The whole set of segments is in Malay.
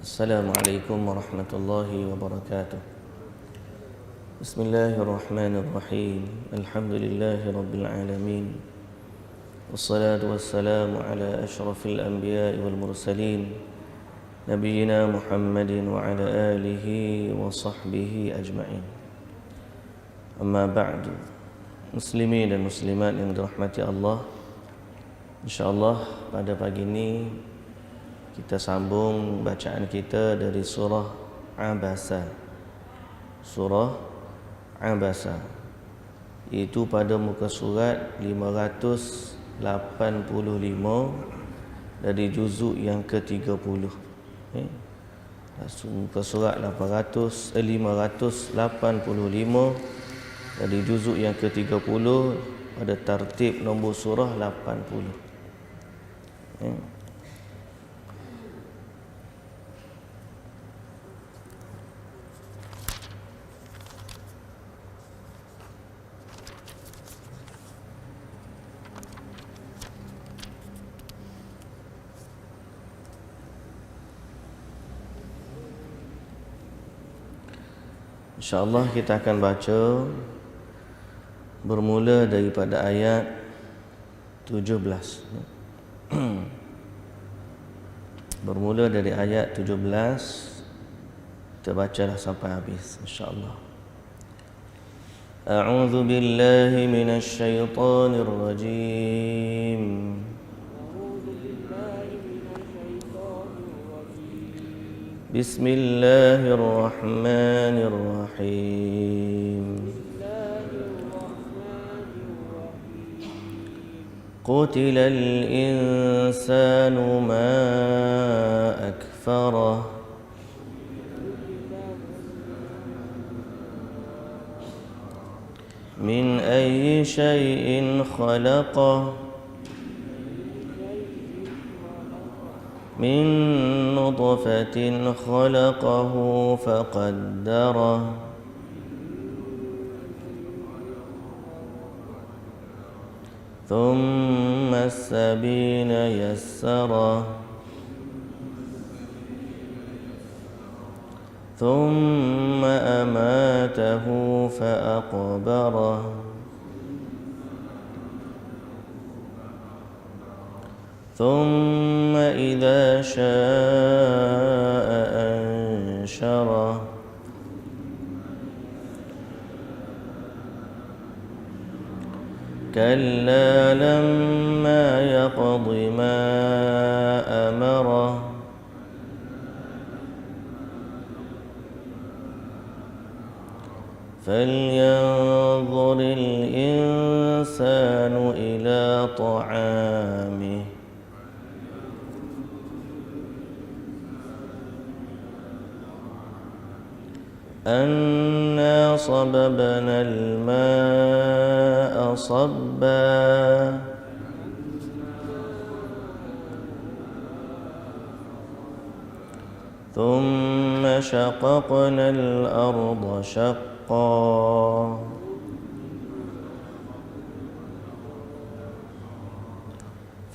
Assalamualaikum warahmatullahi wabarakatuh. Bismillahirrahmanirrahim. Alhamdulillahi rabbil alamin. Wassalatu wassalamu ala asyrafil anbiya'i wal mursalin, nabiyyina Muhammadin wa ala alihi wa sahbihi ajma'in. Amma ba'du. Muslimin dan muslimat yang dirahmati Allah, InsyaAllah pada pagi ini kita sambung bacaan kita dari surah Abasa. Surah Abasa, iaitu pada muka surat 585 dari juzuk yang ke-30. Muka surat 585 dari juzuk yang ke-30 pada tartib nombor surah 80. InsyaAllah kita akan baca bermula daripada ayat 17. Bermula dari ayat 17, kita bacalah sampai habis insyaAllah. A'udzu billahi minasy syaithanir rajim. Bismillahirrahmanirrahim. Qutilal insanu ma akfarah. Min ayyi syai'in khalaqah. من نطفة خلقه فقدره ثم السبيل يسره ثم أماته فأقبره ثم إذا شاء أنشره كلا لما يقض ما أمره فلينظر الإنسان إلى طعامه أنا صببنا الماء صبا ثم شققنا الأرض شقا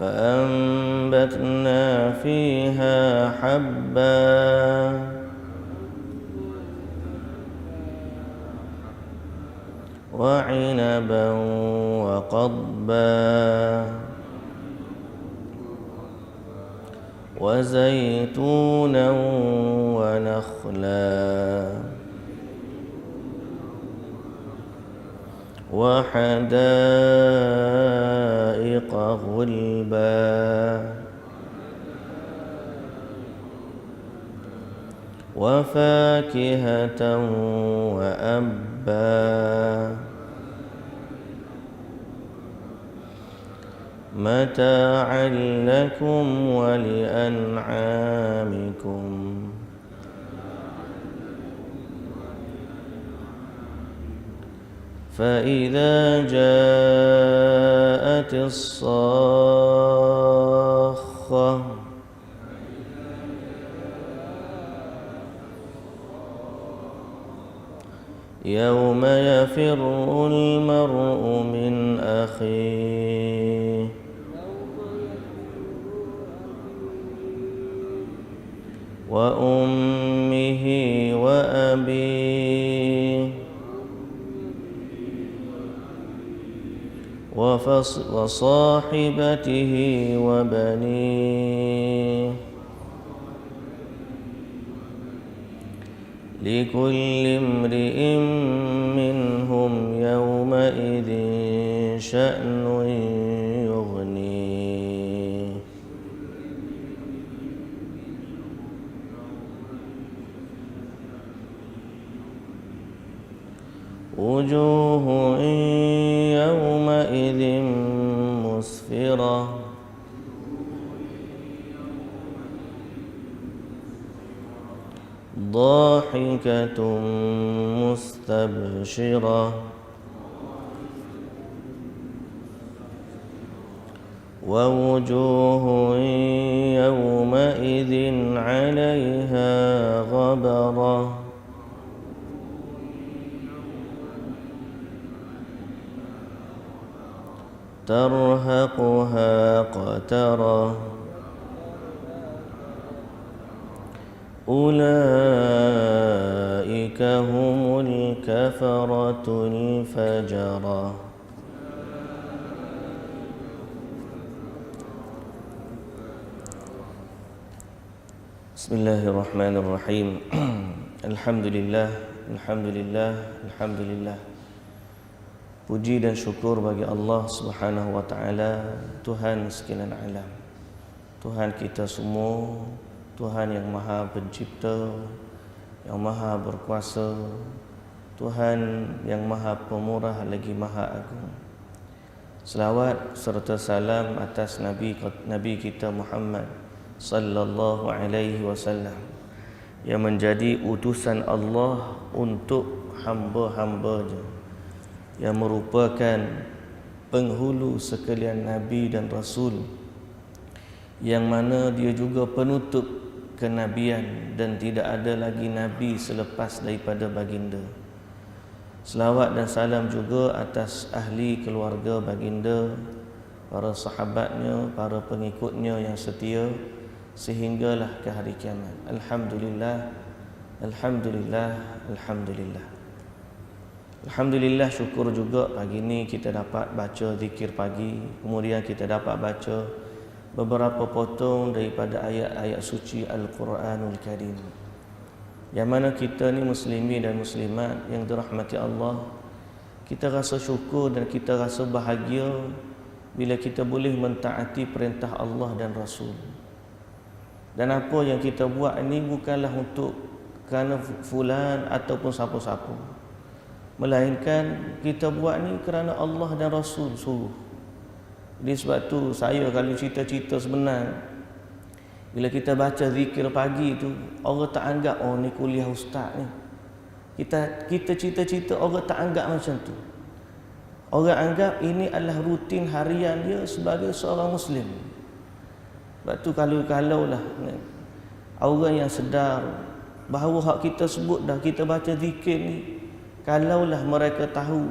فأنبتنا فيها حبا وعنبا وقضبا وزيتونا ونخلا وحدائق غلبا وفاكهة وأبا متاعا لكم ولأنعامكم فإذا جاءت الصاخة يوم يفر المرء من أخيه وأمه وأبيه وصاحبته وبنيه لكل امرئ منهم يومئذ شأن يغنيه وجوه يومئذ مسفرة ضاحكة مستبشرة ووجوه يومئذ عليها غبرة ترهقها قترة أولئك هم الكفرة الفجرة. Bismillahirrahmanirrahim. Alhamdulillah, alhamdulillah, alhamdulillah. Puji dan syukur bagi Allah Subhanahu wa taala, Tuhan sekalian alam. Tuhan kita semua, Tuhan yang Maha Pencipta, yang Maha Berkuasa, Tuhan yang Maha Pemurah lagi Maha Agung. Selawat serta salam atas Nabi kita Muhammad sallallahu alaihi wasallam yang menjadi utusan Allah untuk hamba-hambanya, yang merupakan penghulu sekalian Nabi dan Rasul, yang mana dia juga penutup kenabian dan tidak ada lagi Nabi selepas daripada baginda. Selawat dan salam juga atas ahli keluarga baginda, para sahabatnya, para pengikutnya yang setia sehinggalah ke hari kiamat. Alhamdulillah, alhamdulillah, alhamdulillah. Alhamdulillah, syukur juga pagi ini kita dapat baca zikir pagi, kemudian kita dapat baca beberapa potong daripada ayat-ayat suci Al-Quranul Karim, yang mana kita ni muslimin dan muslimat yang dirahmati Allah, kita rasa syukur dan kita rasa bahagia bila kita boleh mentaati perintah Allah dan Rasul. Dan apa yang kita buat ini bukanlah untuk kerana fulan ataupun siapa-siapa, melainkan kita buat ni kerana Allah dan Rasul suruh. Jadi sebab tu saya kalau cerita-cerita sebenar, bila kita baca zikir pagi tu, orang tak anggap oh ni kuliah ustaz ni. Kita cerita-cerita, orang tak anggap macam tu. Orang anggap ini adalah rutin harian dia sebagai seorang muslim. Sebab tu kalau lah orang yang sedar bahawa hak kita sebut dah, kita baca zikir ni, kalaulah mereka tahu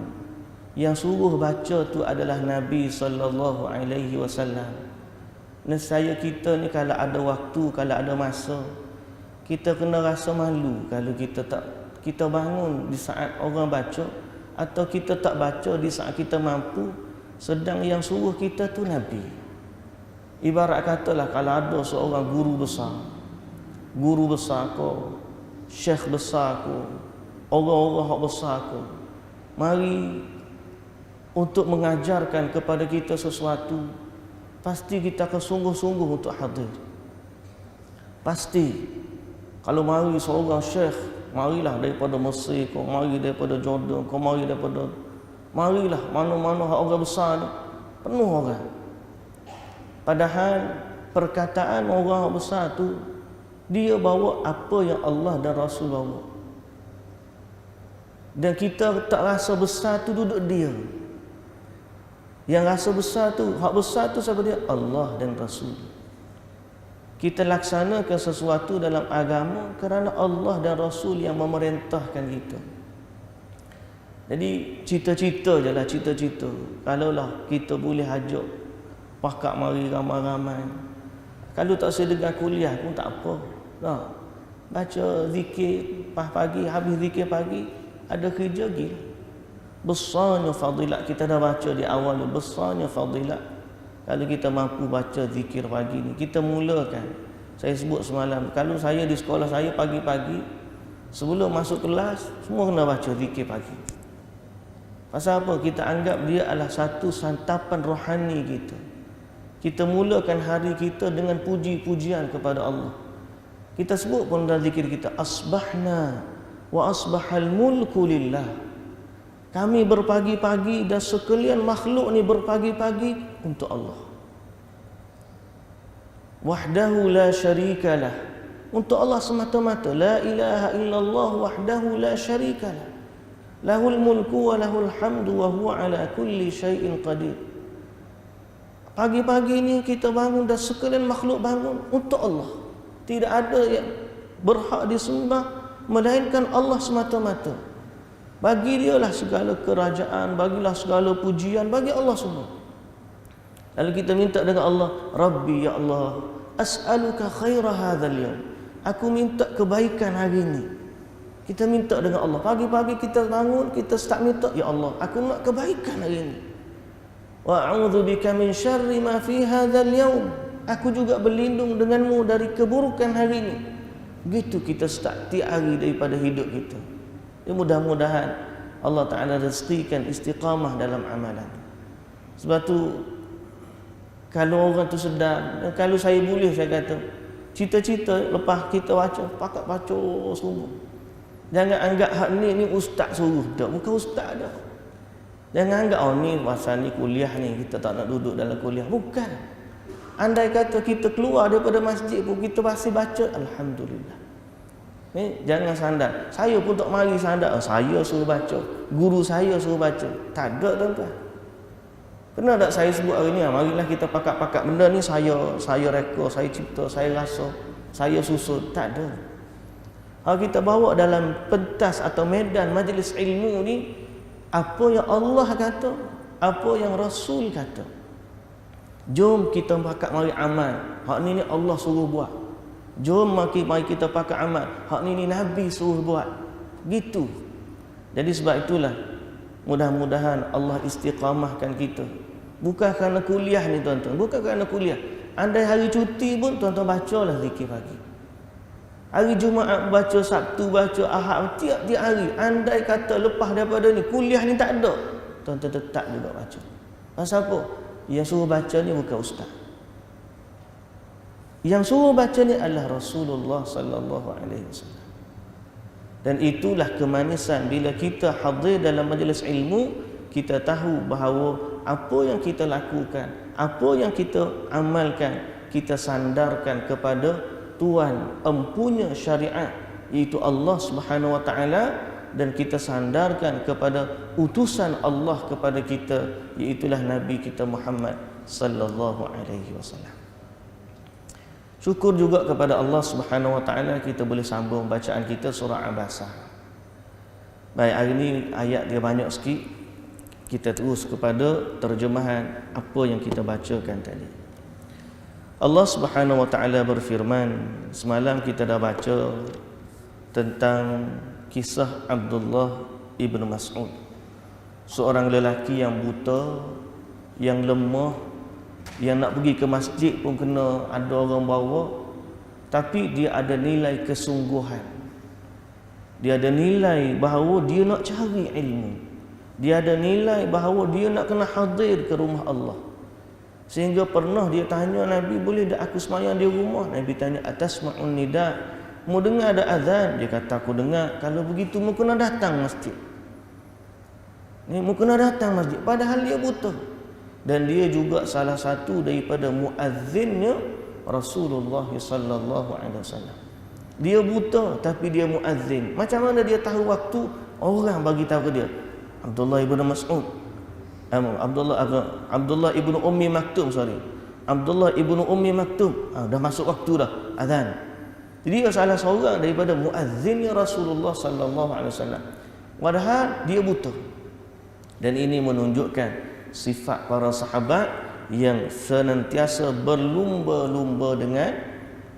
yang suruh baca tu adalah Nabi sallallahu alaihi wasallam, nescaya kita ni kalau ada waktu, kalau ada masa, kita kena rasa malu kalau kita bangun di saat orang baca, atau kita tak baca di saat kita mampu, sedang yang suruh kita tu Nabi. Ibarat katalah kalau ada seorang guru besar ko, syekh besar ko, orang-orang hak besar ko, mari untuk mengajarkan kepada kita sesuatu, pasti kita akan sungguh-sungguh untuk hadir. Pasti. Kalau mari seorang syekh, marilah daripada Mesir, kau mari daripada Jordan, kau marilah mana-mana orang besar ni, penuh orang. Padahal perkataan orang besar tu, dia bawa apa yang Allah dan Rasul bawa. Dan kita tak rasa besar tu duduk dia. Yang rasa besar tu, hak besar tu siapa dia? Allah dan Rasul. Kita laksanakan sesuatu dalam agama kerana Allah dan Rasul yang memerintahkan kita. Jadi cita-cita je lah, cita-cita. Kalaulah kita boleh ajak pakak mari ramai-ramai, kalau tak sedegan kuliah pun tak apa. Nah, baca zikir pagi, habis zikir pagi ada kerja gila. Besarnya fadilat, kita dah baca di awal, besarnya fadilat kalau kita mampu baca zikir pagi ni. Kita mulakan, saya sebut semalam, kalau saya di sekolah saya pagi-pagi sebelum masuk kelas semua kena baca zikir pagi. Pasal apa? Kita anggap dia adalah satu santapan rohani kita. Kita mulakan hari kita dengan puji-pujian kepada Allah. Kita sebut pun dalam zikir kita, asbahna wa asbahal mulku lillah. Kami berpagi-pagi dan sekalian makhluk ni berpagi-pagi untuk Allah. Wahdahu la syarikalah. Untuk Allah semata-mata. La ilaha illallah wahdahu la syarikalah. Lahul mulku wa lahul hamdu wa huwa ala kulli syai'in qadir. Pagi-pagi ni kita bangun dan sekalian makhluk bangun untuk Allah. Tidak ada yang berhak disembah melainkan Allah semata-mata. Bagi dialah segala kerajaan, bagilah segala pujian bagi Allah semua. Lalu kita minta dengan Allah, Rabbi ya Allah, as'aluka khaira hadzal yawm. Aku minta kebaikan hari ini. Kita minta dengan Allah. Pagi-pagi kita bangun, kita start minta, ya Allah, aku nak kebaikan hari ini. Wa a'udzu bika min syarri ma fi hadzal yawm. Aku juga berlindung denganmu dari keburukan hari ini. Begitu kita start tiap hari daripada hidup kita. Ya, mudah-mudahan Allah Ta'ala rezekikan istiqamah dalam amalan. Sebab tu kalau orang tu sedar, kalau saya boleh saya kata, cita-cita lepas kita baca, pakat baca semua. Jangan anggap hak ni ustaz suruh. Tak, bukan ustaz dah. Jangan anggap ni pasal ni kuliah ni kita tak nak duduk dalam kuliah. Bukan. Andai kata kita keluar daripada masjid pun kita masih baca, alhamdulillah. Jangan sandar. Saya pun tak mari sandar. Saya suruh baca, guru saya suruh baca. Tak ada, tuan-tuan. Pernah tak saya sebut hari ni, marilah kita pakat-pakat benda ni saya reka, saya cipta, saya rasa, saya susun. Tak ada. Kalau kita bawa dalam pentas atau medan majlis ilmu ni, apa yang Allah kata, apa yang Rasul kata. Jom kita pakat mari amal. Hak ni Allah suruh buat. Jom mari kita pakat amal. Hak ni Nabi suruh buat. Gitu. Jadi sebab itulah mudah-mudahan Allah istiqamahkan kita. Bukan kerana kuliah ni tuan-tuan, bukan kerana kuliah. Andai hari cuti pun tuan-tuan bacalah zikir pagi. Hari Jumaat baca, Sabtu baca, Ahad, tiap-tiap hari. Andai kata lepas daripada ni kuliah ni tak ada, tuan-tuan tetap juga baca. Pasal apa? Yang suruh baca ni bukan ustaz. Yang suruh baca ni adalah Rasulullah sallallahu alaihi wasallam. Dan itulah kemanisan bila kita hadir dalam majlis ilmu, kita tahu bahawa apa yang kita lakukan, apa yang kita amalkan, kita sandarkan kepada Tuhan empunya syariat, iaitu Allah Subhanahu wa taala, dan kita sandarkan kepada utusan Allah kepada kita, iaitulah Nabi kita Muhammad sallallahu alaihi wasallam. Syukur juga kepada Allah Subhanahu wa taala kita boleh sambung bacaan kita surah Abasah. Baik, hari ini ayat dia banyak sikit. Kita terus kepada terjemahan apa yang kita bacakan tadi. Allah Subhanahu wa taala berfirman, semalam kita dah baca tentang kisah Abdullah ibn Mas'ud, seorang lelaki yang buta, yang lemah, yang nak pergi ke masjid pun kena ada orang bawa, tapi dia ada nilai kesungguhan. Dia ada nilai bahawa dia nak cari ilmu. Dia ada nilai bahawa dia nak kena hadir ke rumah Allah. Sehingga pernah dia tanya Nabi, boleh tak aku semayang di rumah? Nabi tanya, atasma'un nida, mu dengar ada azan? Dia kata, aku dengar. Kalau begitu mu kena datang masjid. Mu kena datang masjid. Padahal dia buta. Dan dia juga salah satu daripada muazzinnya Rasulullah sallallahu alaihi wasallam. Dia buta tapi dia muazzin. Macam mana dia tahu waktu? Orang bagi tahu ke dia. Abdullah ibn Mas'ud, Abdullah ibn Ummi Maktum, Abdullah ibn Ummi Maktum, dah masuk waktu dah azan. Jadi dia salah seorang daripada muazzinnya Rasulullah sallallahu alaihi wasallam. Padahal dia buta. Dan ini menunjukkan sifat para sahabat yang senantiasa berlumba-lumba dengan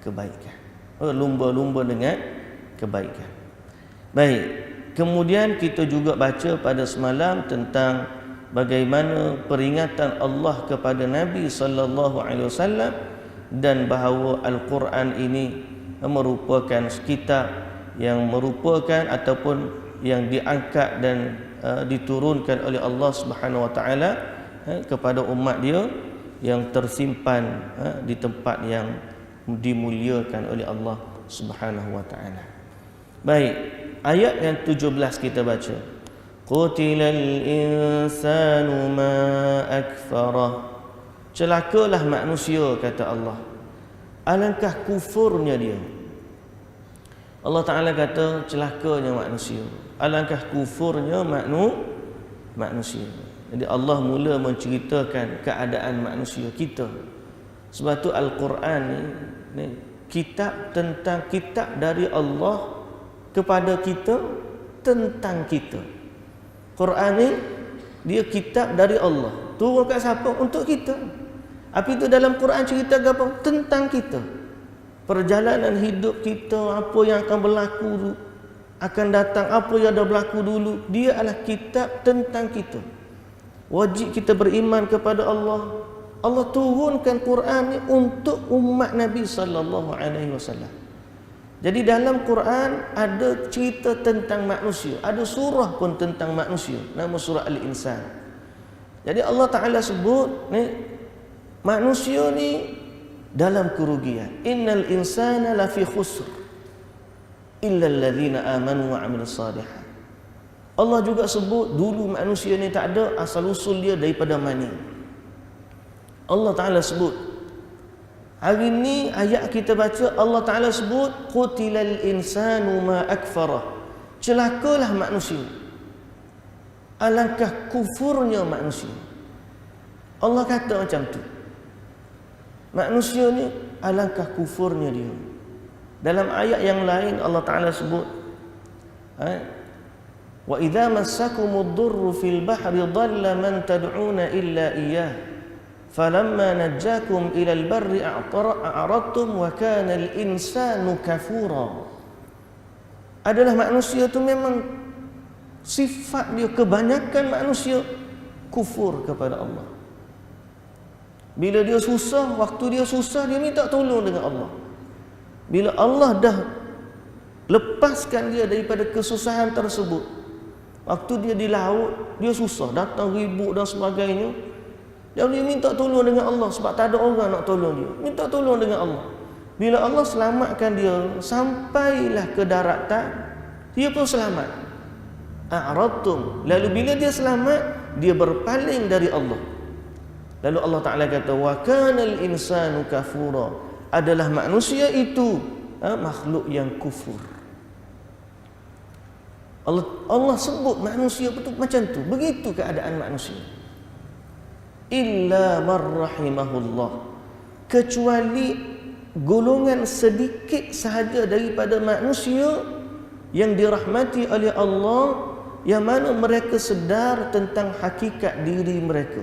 kebaikan. Berlumba-lumba dengan kebaikan. Baik, kemudian kita juga baca pada semalam tentang bagaimana peringatan Allah kepada Nabi sallallahu alaihi wasallam dan bahawa Al-Quran ini merupakan kitab yang merupakan ataupun yang diangkat dan diturunkan oleh Allah Subhanahu wa taala kepada umat dia yang tersimpan di tempat yang dimuliakan oleh Allah Subhanahu wa taala. Baik, ayat yang 17 kita baca. Qutilal insanu ma akfarah. Celakalah manusia, kata Allah. Alangkah kufurnya dia. Allah Ta'ala kata celakanya manusia, alangkah kufurnya manusia. Jadi Allah mula menceritakan keadaan manusia kita. Sebab tu Al-Quran ni kitab tentang kitab dari Allah kepada kita, tentang kita. Quran ni dia kitab dari Allah, turun kat siapa? Untuk kita. Apa itu dalam Quran cerita apa? Tentang kita. Perjalanan hidup kita, apa yang akan berlaku akan datang, apa yang dah berlaku dulu, dia adalah kitab tentang kita. Wajib kita beriman kepada Allah. Allah turunkan Quran ni untuk umat Nabi sallallahu alaihi wasallam. Jadi dalam Quran ada cerita tentang manusia, ada surah pun tentang manusia, nama surah Al-Insan. Jadi Allah Taala sebut ni manusia ni dalam kerugian. Innal insana lafi khusr illa alladhina amanu wa 'amilus shalihat. Allah juga sebut dulu manusia ni tak ada, asal usul dia daripada mani. Allah Taala sebut. Hari ni ayat kita baca Allah Taala sebut qutilal insanu ma akfarah. Celakalah manusia. Alangkah kufurnya manusia. Allah kata macam tu. Manusia ni alangkah kufurnya dia. Dalam ayat yang lain Allah Ta'ala sebut wa idza massakumud durru fil bahri dhalla man tad'una illa iyyah falamma najjakum ilal barri a'radtum wa kana al insanu kafura. Adalah manusia tu memang sifat dia, kebanyakan manusia kufur kepada Allah. Bila dia susah, waktu dia susah, dia minta tolong dengan Allah. Bila Allah dah lepaskan dia daripada kesusahan tersebut, waktu dia di laut, dia susah, datang ribut dan sebagainya, dia minta tolong dengan Allah sebab tak ada orang nak tolong dia. Minta tolong dengan Allah. Bila Allah selamatkan dia, sampailah ke daratan, dia pun selamat. A'radtum. Lalu bila dia selamat, dia berpaling dari Allah. Lalu Allah Ta'ala kata wa kanal insanu kafura. Adalah manusia itu makhluk yang kufur. Allah sebut manusia betul macam tu. Begitu keadaan manusia. Illa marrahimahullah. Kecuali golongan sedikit sahaja daripada manusia yang dirahmati oleh Allah, yang mana mereka sedar tentang hakikat diri mereka.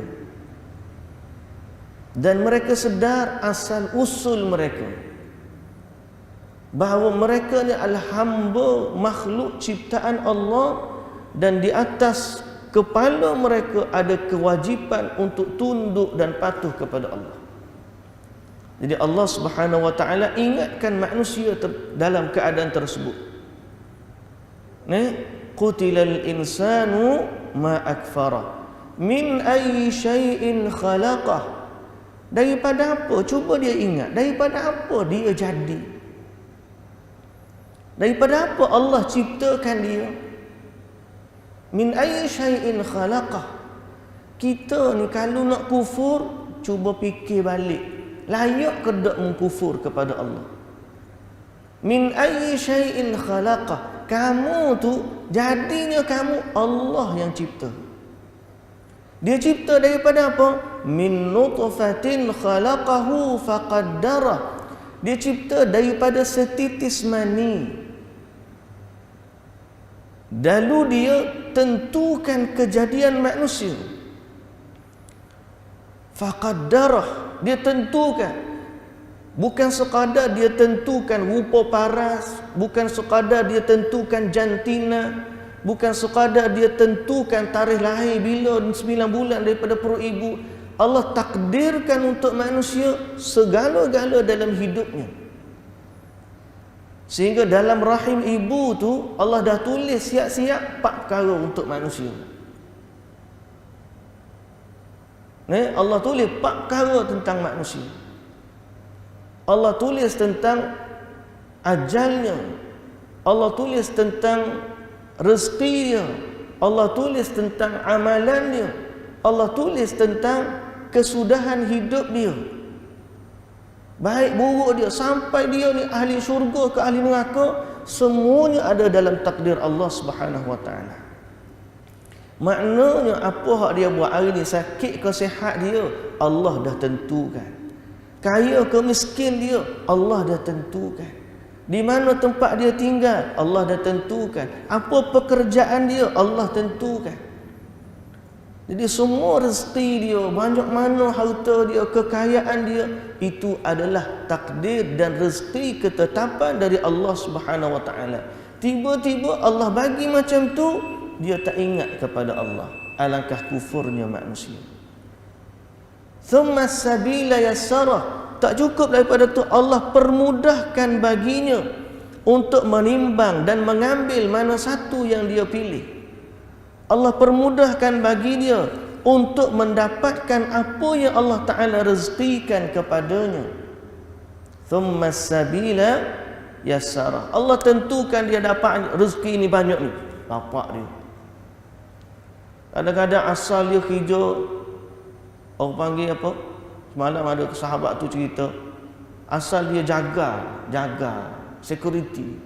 Dan mereka sedar asal usul mereka, bahawa mereka ni adalah hamba makhluk ciptaan Allah, dan di atas kepala mereka ada kewajipan untuk tunduk dan patuh kepada Allah. Jadi Allah Subhanahu wa taala ingatkan manusia dalam keadaan tersebut. Qutilal insanu ma akfara min ayyi syai'in khalaqah. Daripada apa? Cuba dia ingat. Daripada apa dia jadi? Daripada apa Allah ciptakan dia? Min ayyi syai'in khalaqah. Kita ni kalau nak kufur, cuba fikir balik. Layak ke tak mengkufur kepada Allah? Min ayyi syai'in khalaqah. Kamu tu, jadinya kamu Allah yang cipta. Dia cipta daripada apa? Min nutfatin khalaqahu faqaddara. Dia cipta daripada setitis mani. Lalu dia tentukan kejadian manusia. Faqaddara, dia tentukan. Bukan sekadar dia tentukan rupa paras, bukan sekadar dia tentukan jantina, bukan sekadar dia tentukan tarikh lahir bila 9 bulan daripada perut ibu. Allah takdirkan untuk manusia segala-gala dalam hidupnya. Sehingga dalam rahim ibu tu Allah dah tulis siap-siap 4 perkara untuk manusia. Allah tulis 4 perkara tentang manusia. Allah tulis tentang ajalnya, Allah tulis tentang rezekinya, Allah tulis tentang amalannya, Allah tulis tentang kesudahan hidup dia, baik buruk dia, sampai dia ni ahli syurga ke ahli neraka, semuanya ada dalam takdir Allah Subhanahu wa taala. Maknanya apa hak dia buat hari ni, sakit ke sihat dia, Allah dah tentukan. Kaya ke miskin dia, Allah dah tentukan. Di mana tempat dia tinggal, Allah dah tentukan. Apa pekerjaan dia, Allah tentukan. Jadi semua rezeki dia, banyak mana harta dia, kekayaan dia, itu adalah takdir dan rezeki ketetapan dari Allah Subhanahu wa taala. Tiba-tiba Allah bagi macam tu, dia tak ingat kepada Allah. Alangkah kufurnya manusia. Thumma sabila yassarah. Tak cukup daripada tu, Allah permudahkan baginya untuk menimbang dan mengambil mana satu yang dia pilih. Allah permudahkan bagi dia untuk mendapatkan apa yang Allah Ta'ala rezekikan kepadanya. Thumma sabila yassarah. Allah tentukan dia dapat rezeki ni banyak ni, dapat dia. Kadang-kadang asal dia hijau, orang panggil apa? Semalam ada sahabat tu cerita, asal dia jaga security,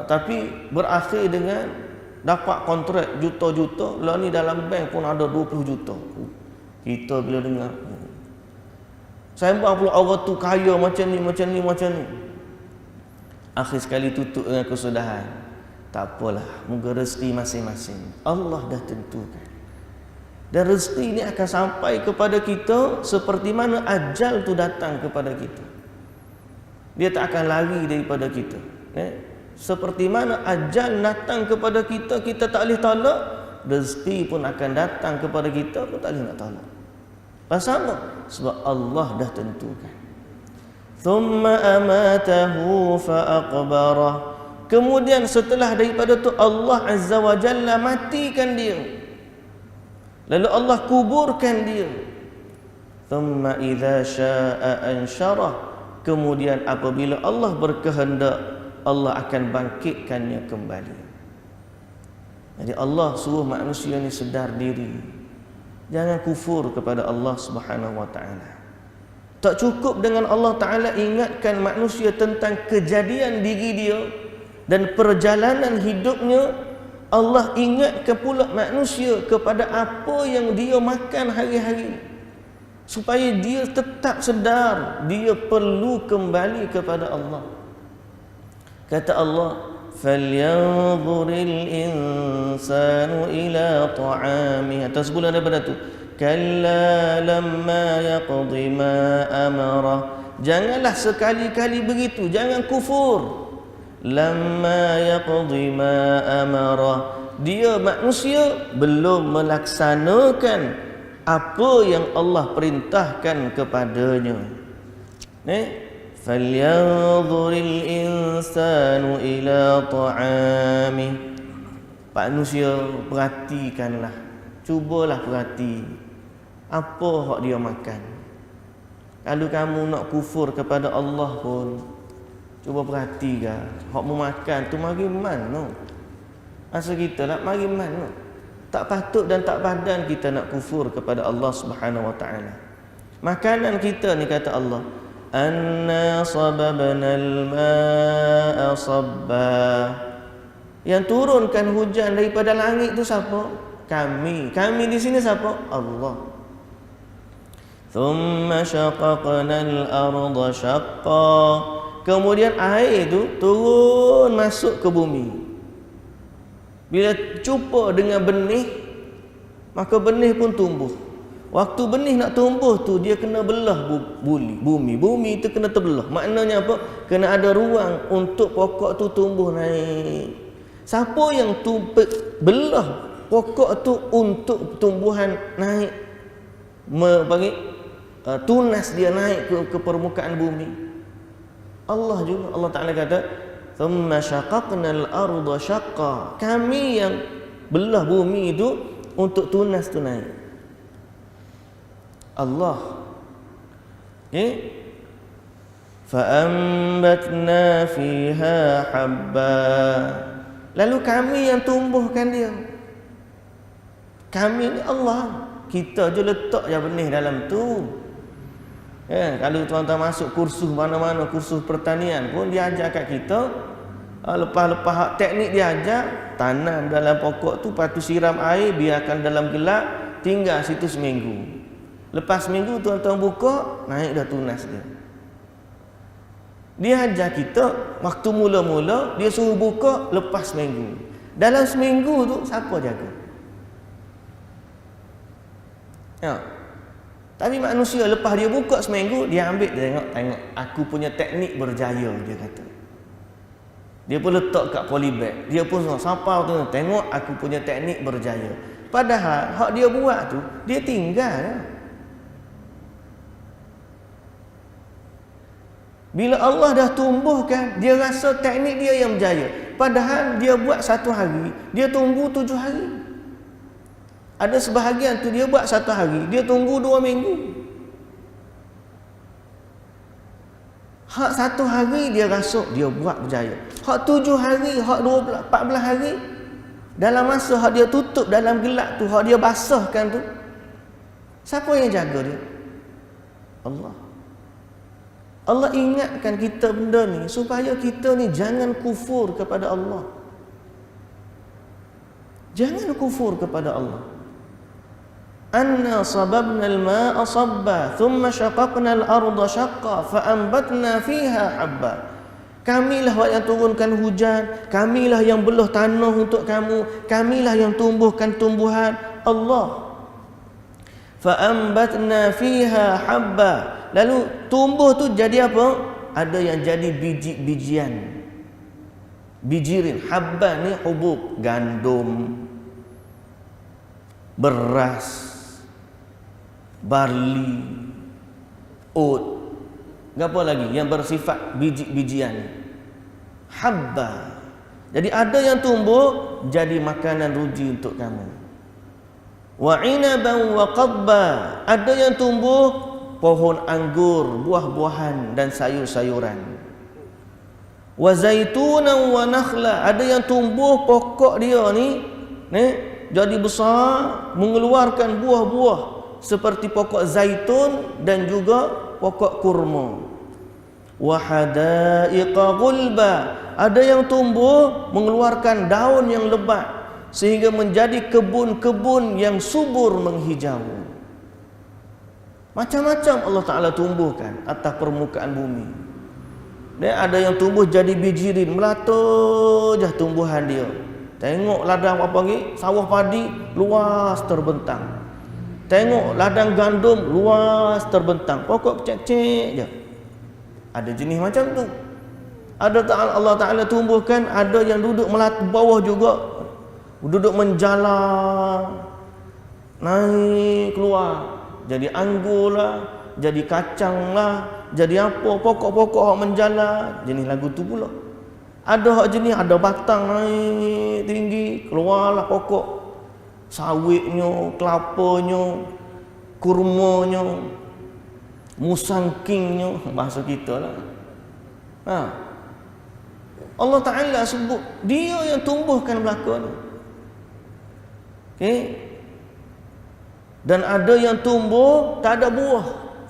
tapi berakhir dengan dapat kontrak juta-juta. Lah ni dalam bank pun ada 20 juta. Kita bila dengar, sembang pula orang tu kaya macam ni. Akhir sekali tutup dengan kesudahan. Tak apalah, moga rezeki masing-masing Allah dah tentukan. Dan rezeki ini akan sampai kepada kita seperti mana ajal tu datang kepada kita. Dia tak akan lari daripada kita. Seperti mana ajal datang kepada kita, kita tak boleh tolak, rezeki pun akan datang kepada kita, pun tak boleh nak tolak. Pasal apa? Sebab Allah dah tentukan. Thumma amatahu fa aqbarah. Kemudian setelah daripada tu Allah Azza wa Jalla matikan dia, lalu Allah kuburkan dia. Thumma idza syaa'a ansyarah. Kemudian apabila Allah berkehendak, Allah akan bangkitkannya kembali. Jadi Allah suruh manusia ni sedar diri, jangan kufur kepada Allah Subhanahu wa taala. Tak cukup dengan Allah Taala ingatkan manusia tentang kejadian diri dia dan perjalanan hidupnya, Allah ingatkan pula manusia kepada apa yang dia makan hari-hari, supaya dia tetap sedar dia perlu kembali kepada Allah. Kata Allah, falyanzuril insanu ila ta'amih. Atas bulan daripada tu, kalla lamma yaqdi ma amara. Janganlah sekali-kali begitu, jangan kufur. Lamma yaqdi ma amara. Dia manusia belum melaksanakan apa yang Allah perintahkan kepadanya. Falyanzuril insanu ila ta'amih. Manusia perhatikanlah, cubalah perhati apa hak dia makan. Kalau kamu nak kufur kepada Allah pun, cuba perhatikan hak mu makan tu mari mana. Asal kita nak mari mana. Tak patut dan tak padan kita nak kufur kepada Allah Subhanahu wa taala. Makanan kita ni, kata Allah, anna sababnal ma'a sabba. Yang turunkan hujan daripada langit tu siapa? Kami. Kami di sini siapa? Allah. Thumma shaqaqnal arda shaqqa. Kemudian air tu turun masuk ke bumi. Bila jumpa dengan benih, maka benih pun tumbuh. Waktu benih nak tumbuh tu dia kena belah bumi. Bumi tu kena terbelah. Maknanya apa? Kena ada ruang untuk pokok tu tumbuh naik. Siapa yang belah pokok tu untuk tumbuhan naik, tunas dia naik ke permukaan bumi? Allah juga. Allah Ta'ala kata, "Thumma syaqaqnal arda syaqqa." Kami yang belah bumi itu untuk tunas tu naik. Allah. Fa'ambatna fiha habba. Lalu kami yang tumbuhkan dia. Kami ni Allah. Kita je letak je benih dalam tu. Kalau tuan-tuan masuk kursus mana-mana, kursus pertanian pun dia ajar kat kita, lepas teknik dia ajar, tanam dalam pokok tu, lepas tu siram air, biarkan dalam gelap, tinggal situ seminggu. Lepas seminggu tuan-tuan buka, naik dah tunas dia. Dia ajar kita, waktu mula-mula dia suruh buka lepas seminggu. Dalam seminggu tu siapa jaga? Tapi manusia lepas dia buka seminggu, dia ambil, dia tengok aku punya teknik berjaya, dia kata. Dia pun letak kat polybag. Dia pun sapau tu, tengok aku punya teknik berjaya. Padahal hak dia buat tu, dia tinggal. Bila Allah dah tumbuhkan, dia rasa teknik dia yang berjaya. Padahal dia buat 1 hari, dia tunggu 7 hari. Ada sebahagian tu dia buat 1 hari, dia tunggu 2 minggu. Hak 1 hari dia rasa dia buat berjaya. Hak 7 hari, hak 14 hari, dalam masa hak dia tutup dalam gelap tu, hak dia basahkan tu, siapa yang jaga dia? Allah. Allah ingatkan kita benda ni supaya kita ni jangan kufur kepada Allah. Jangan kufur kepada Allah. Anna sababna al-ma'a sabba thumma syaqaqna al-arda syaqqa fa'ambatna fiha habba. Kamilah yang turunkan hujan, kamilah yang belah tanah untuk kamu, kamilah yang tumbuhkan tumbuhan. Allah. Fa'ambatna fiha habba. Lalu tumbuh tu jadi apa? Ada yang jadi biji-bijian. Bijirin, habba ni hubub, gandum, beras, barley, oat. Apa lagi yang bersifat biji-bijian? Habba. Jadi ada yang tumbuh jadi makanan ruji untuk kamu. Wa 'inaban wa qadba. Ada yang tumbuh pohon anggur, buah-buahan dan sayur-sayuran. Wa zaitunan wa nakhla. Ada yang tumbuh pokok dia ni jadi besar, mengeluarkan buah-buah seperti pokok zaitun dan juga pokok kurma. Wa hadaiqa ghulba. Ada yang tumbuh mengeluarkan daun yang lebat sehingga menjadi kebun-kebun yang subur menghijau. Macam-macam Allah Ta'ala tumbuhkan atas permukaan bumi. Dan ada yang tumbuh jadi bijirin, melata je tumbuhan dia. Tengok ladang apa ni? Sawah padi luas terbentang. Tengok ladang gandum luas terbentang. Pokok kecil-kecil je. Ada jenis macam tu. Ada Allah Ta'ala tumbuhkan, ada yang duduk melata bawah juga. Duduk menjala, naik keluar. Jadi anggur lah, jadi kacang lah, jadi apa, pokok-pokok hak menjala, jenis lagu tu pula. Ada hak jenis, ada batang naik tinggi, keluarlah pokok. Sawitnya, kelapanya, kurmanya, musangkingnya, bahasa kita lah. Allah Ta'ala sebut, dia yang tumbuhkan belaka ni. Okay? Dan ada yang tumbuh tak ada buah,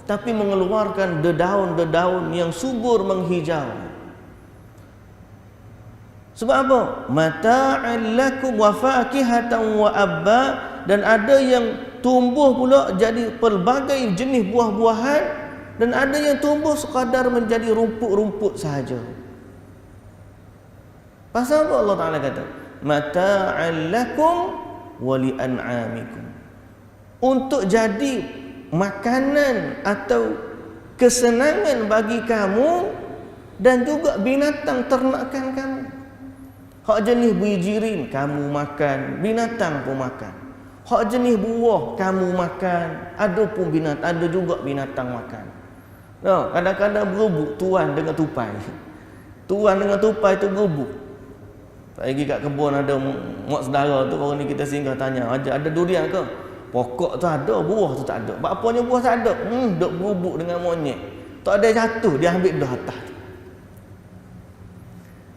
tapi mengeluarkan dedaun-dedaun yang subur menghijau. Sebab apa? Mata'an lakum wa fakihatan wa abba. Dan ada yang tumbuh pula jadi pelbagai jenis buah-buahan, dan ada yang tumbuh sekadar menjadi rumput-rumput sahaja. Pasal apa Allah Ta'ala kata? Mata'an lakum wa li'an'amikum. untuk jadi makanan atau kesenangan bagi kamu dan juga binatang ternakan kamu. Hak jenis bijirin kamu makan, binatang pun makan. Hak jenis buah kamu makan, ada pun binatang, ada juga binatang makan. No, kadang-kadang berebut tuan dengan tupai. Tuan dengan tupai tu berebut. Pergi kat kebun ada mak saudara tu, baru ni kita singgah tanya, ada durian ke? Pokok tu ada, buah tu tak ada. Bapanya buah tak ada. Duk berebut dengan monyet. Tak ada jatuh, dia ambil dah atas tu.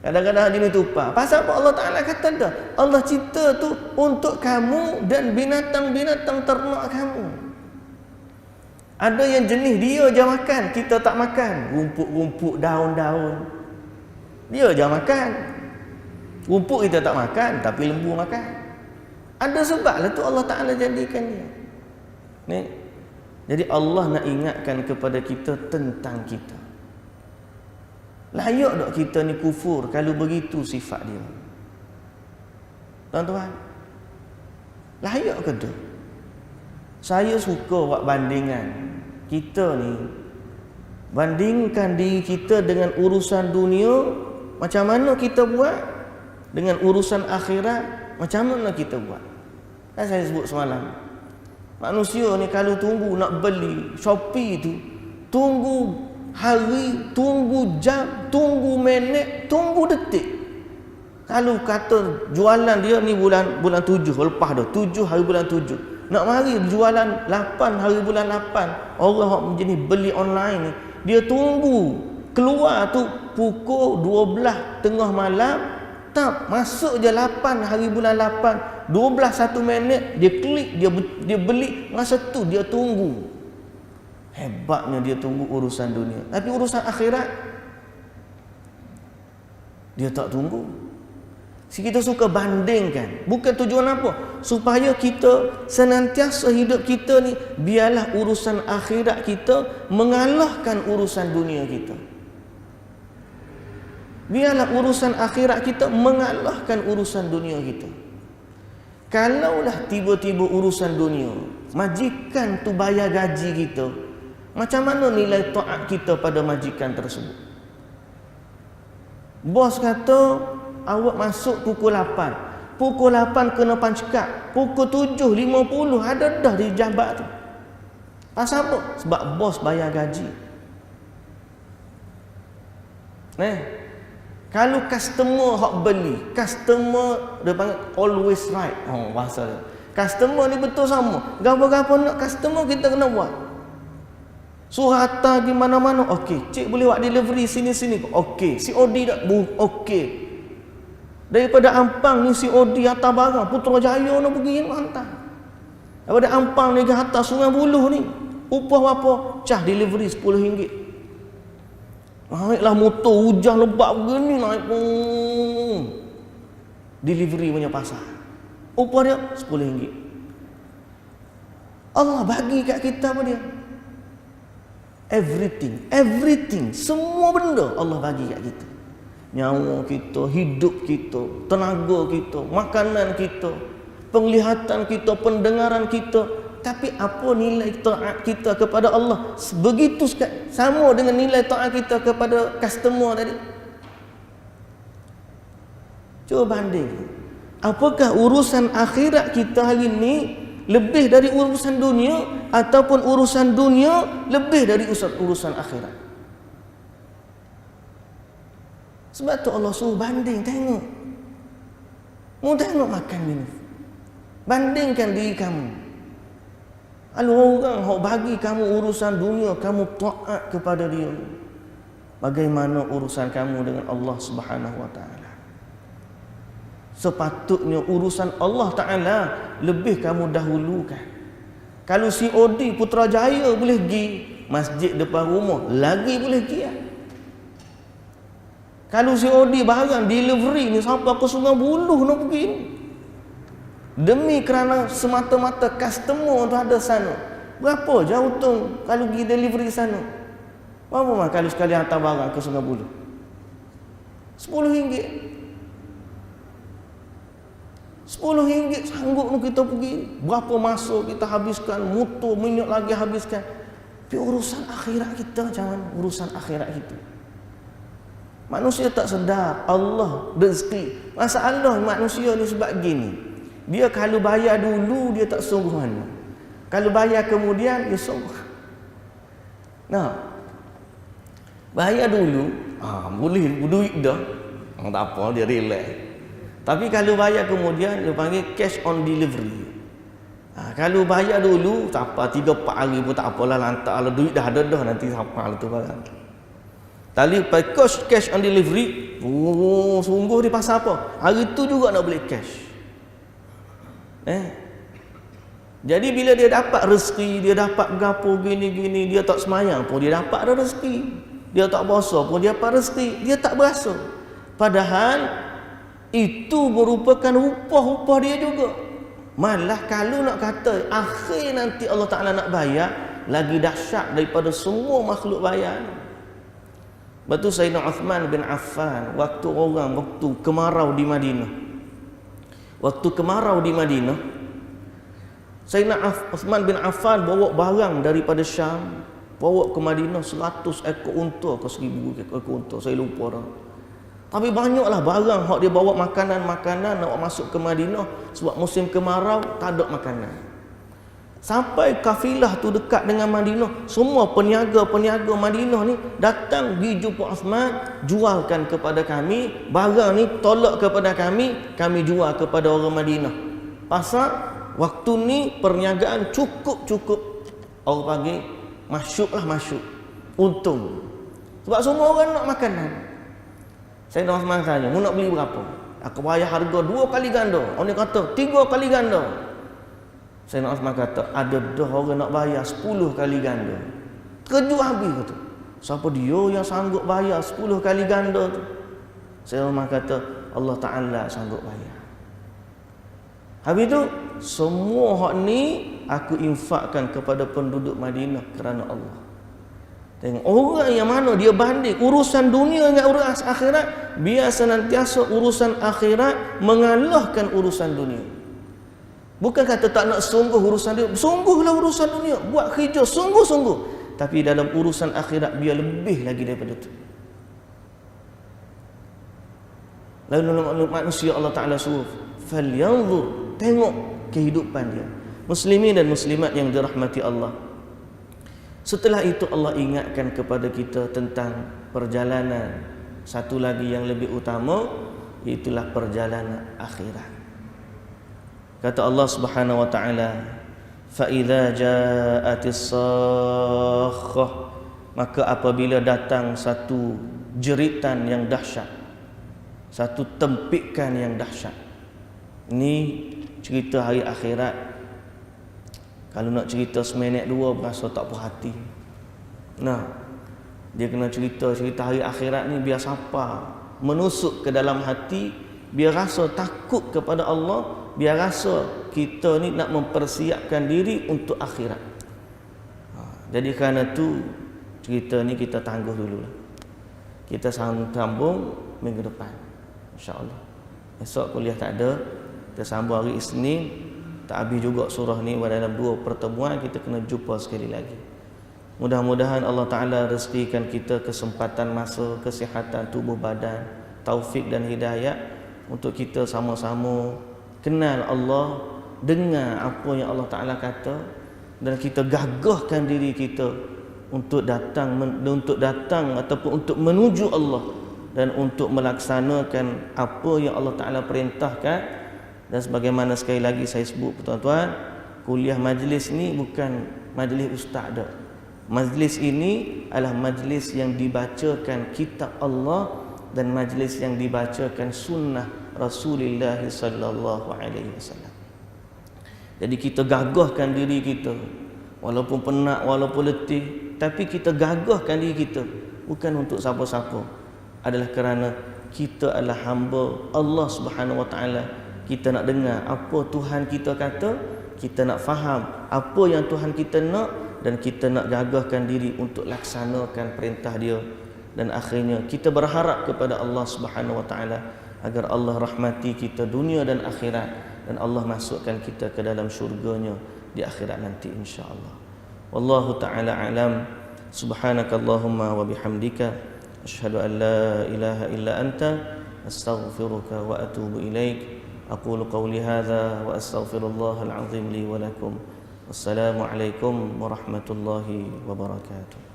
Kadang-kadang jenis tupai. Pasal apa Allah Ta'ala kata dah? Allah cipta tu untuk kamu dan binatang-binatang ternak kamu. Ada yang jenis dia je makan, kita tak makan. Rumput-rumput, daun-daun, dia je makan. Rumput kita tak makan, tapi lembu makan. Ada sebab lah tu Allah Ta'ala jadikan dia. Ni. Jadi Allah nak ingatkan kepada kita tentang kita. Layak tak kita ni kufur kalau begitu sifat dia? Tuan-tuan, layak ke tu? Saya suka buat bandingan. Kita ni bandingkan diri kita dengan urusan dunia, macam mana kita buat, dengan urusan akhirat, macam mana kita buat. Kan saya sebut semalam, manusia ni kalau tunggu nak beli Shopee tu, tunggu hari, tunggu jam, tunggu minit, tunggu detik. Kalau kata jualan dia ni bulan 7, lepas dah 7 hari bulan 7, nak mari jualan 8 hari bulan 8, orang yang menjadi beli online ni, dia tunggu keluar tu pukul 12 tengah malam, tak masuk je 8 hari bulan 8, 12 1 minit dia klik, dia beli, masa tu dia tunggu. Hebatnya dia tunggu urusan dunia. Tapi urusan akhirat dia tak tunggu. Kita suka bandingkan. Bukan tujuan apa? Supaya kita senantiasa hidup kita ni, biarlah urusan akhirat kita mengalahkan urusan dunia kita. Biarlah urusan akhirat kita mengalahkan urusan dunia kita. Kalaulah tiba-tiba urusan dunia, majikan tu bayar gaji kita, macam mana nilai taat kita pada majikan tersebut? Bos kata awak masuk pukul 8. Pukul 8 kena panckat. Pukul 7.50 ada dah di jabat tu. Pasal apa? Sebab bos bayar gaji. Kalau customer hak beli, customer dia panggil always right. Bahasa dia. Customer ni betul sama. Gapo-gapo nak customer kita kena buat. Suruh hantar di mana-mana, okey. Cik boleh buat delivery sini-sini, okey. COD tak? Okey. Daripada Ampang ni COD hantar barang, Putrajaya nak pergi nak hantar. Daripada Ampang ni ke hantar Sungai Buloh ni, upah berapa? Cah delivery RM10. Naiklah motor hujan lebat begini, naik pun delivery punya pasar. Upah dia RM10. Allah bagi kat kita apa dia? Everything, semua benda Allah bagi kat kita. Nyawa kita, hidup kita, tenaga kita, makanan kita, penglihatan kita, pendengaran kita. Tapi apa nilai taat kita kepada Allah? Begitu sama dengan nilai taat kita kepada customer tadi. Cuba banding. Apakah urusan akhirat kita hari ini lebih dari urusan dunia, ataupun urusan dunia lebih dari urusan akhirat? Sebab tu Allah suruh banding, tengok. Mau tengok makan minum, bandingkan diri kamu. Kalau orang hok bagi kamu urusan dunia, kamu taat kepada dia, bagaimana urusan kamu dengan Allah Subhanahu wa taala? Sepatutnya urusan Allah Ta'ala lebih kamu dahulukan. Kalau COD Putrajaya boleh pergi, masjid depan rumah lagi boleh pergi. Kalau COD barang delivery ni sampai ke Sungai Buloh nak pergi ni, demi kerana semata-mata customer tu ada sana, berapa je untung kalau pergi delivery sana? Berapa mah kalau sekali hantar barang ke Sungai Buloh? RM10. RM10 sanggup kita pergi. Berapa masa kita habiskan, motor, minyak lagi habiskan. Tapi urusan akhirat kita macam mana? Urusan akhirat kita. Manusia tak sedar Allah rezeki. Masalah manusia ni sebab gini. Dia kalau bayar dulu dia tak sungguh mana. Kalau bayar kemudian dia sungguh. Nah, bayar dulu, boleh duit dah. Tak apa, dia relax. Tapi kalau bayar kemudian dia panggil cash on delivery. Kalau bayar dulu tak apa, 3-4 hari pun tak apalah, lantaklah duit dah ada dah, nanti siapa lah tu barang. Tali pakai cash on delivery, sungguh dia pasal apa? Hari tu juga nak beli cash. Jadi bila dia dapat rezeki, dia dapat gapo gini-gini, dia tak semayang pun dia dapat ada rezeki. Dia tak puasa pun dia dapat rezeki, dia tak berasa. Padahal itu merupakan upah-upah dia juga. Malah kalau nak kata akhir nanti Allah Ta'ala nak bayar, lagi dahsyat daripada semua makhluk bayar. Lepas tu Sayyidina Uthman bin Affan, waktu kemarau di Madinah. Waktu kemarau di Madinah, Sayyidina Uthman bin Affan bawa barang daripada Syam, bawa ke Madinah 100 ekor unta ke 1000 ekor unta, saya lupa dah. Tapi banyaklah barang hak dia bawa, makanan-makanan nak masuk ke Madinah sebab musim kemarau tak ada makanan. Sampai kafilah tu dekat dengan Madinah, semua peniaga-peniaga Madinah ni datang pergi jumpa Uthman, jualkan kepada kami barang ni, tolak kepada kami jual kepada orang Madinah. Pasal waktu ni perniagaan cukup. Orang panggil masyuk, untung. Sebab semua orang nak makanan. Sayyidina Uthman tanya, mu nak beli berapa? Aku bayar harga 2 kali ganda. Orang kata 3 kali ganda. Sayyidina Uthman kata, ada dah orang nak bayar 10 kali ganda. Terkejut habis kata. Siapa dia yang sanggup bayar 10 kali ganda tu? Sayyidina Uthman kata, Allah Ta'ala sanggup bayar. Habis tu, semua hak ni aku infakkan kepada penduduk Madinah kerana Allah. Tengok orang yang mana dia banding urusan dunia dengan urusan akhirat, biar senantiasa urusan akhirat mengalahkan urusan dunia. Bukan kata tak nak sungguh urusan dunia, sungguhlah urusan dunia, buat kerja sungguh-sungguh, tapi dalam urusan akhirat biar lebih lagi daripada itu. Lalu manusia Allah Ta'ala suruh falyanzur, tengok kehidupan dia. Muslimin dan muslimat yang dirahmati Allah, setelah itu Allah ingatkan kepada kita tentang perjalanan satu lagi yang lebih utama, itulah perjalanan akhirat. Kata Allah Subhanahu wa taala, fa idza ja'atis sakhah, maka apabila datang satu jeritan yang dahsyat, satu tempikan yang dahsyat. Ini cerita hari akhirat. Kalau nak cerita seminit 2 berasa tak puas hati. Nah, dia kena cerita hari akhirat ni biar siapa menusuk ke dalam hati, biar rasa takut kepada Allah, biar rasa kita ni nak mempersiapkan diri untuk akhirat. Jadi kerana tu cerita ni kita tangguh dululah. Kita sambung minggu depan, insya-Allah. Esok kuliah tak ada, kita sambung hari Isnin. Tak habis juga surah ni, dalam 2 pertemuan kita kena jumpa sekali lagi. Mudah-mudahan Allah Ta'ala rezekikan kita kesempatan masa, kesihatan tubuh badan, taufik dan hidayah untuk kita sama-sama kenal Allah, dengar apa yang Allah Ta'ala kata, dan kita gagahkan diri kita untuk datang ataupun untuk menuju Allah dan untuk melaksanakan apa yang Allah Ta'ala perintahkan. Dan sebagaimana sekali lagi saya sebut, tuan-tuan, kuliah majlis ni bukan majlis ustaz dah. Majlis ini adalah majlis yang dibacakan kitab Allah dan majlis yang dibacakan sunnah Rasulullah sallallahu alaihi wasallam. Jadi kita gagahkan diri kita, walaupun penat, walaupun letih, tapi kita gagahkan diri kita bukan untuk siapa-siapa, adalah kerana kita adalah hamba Allah Subhanahu wa taala. Kita nak dengar apa Tuhan kita kata, kita nak faham apa yang Tuhan kita nak, dan kita nak gagahkan diri untuk laksanakan perintah dia. Dan akhirnya kita berharap kepada Allah Subhanahu wa taala agar Allah rahmati kita dunia dan akhirat, dan Allah masukkan kita ke dalam syurganya di akhirat nanti insya-Allah. Wallahu taala alam. Subhanakallahumma wa bihamdika asyhadu an la ilaha illa anta astaghfiruka wa atubu ilaik. Aqulu qawli hadza wa astaghfirullahal azim li wa lakum. Wassalamu alaikum warahmatullahi wabarakatuh.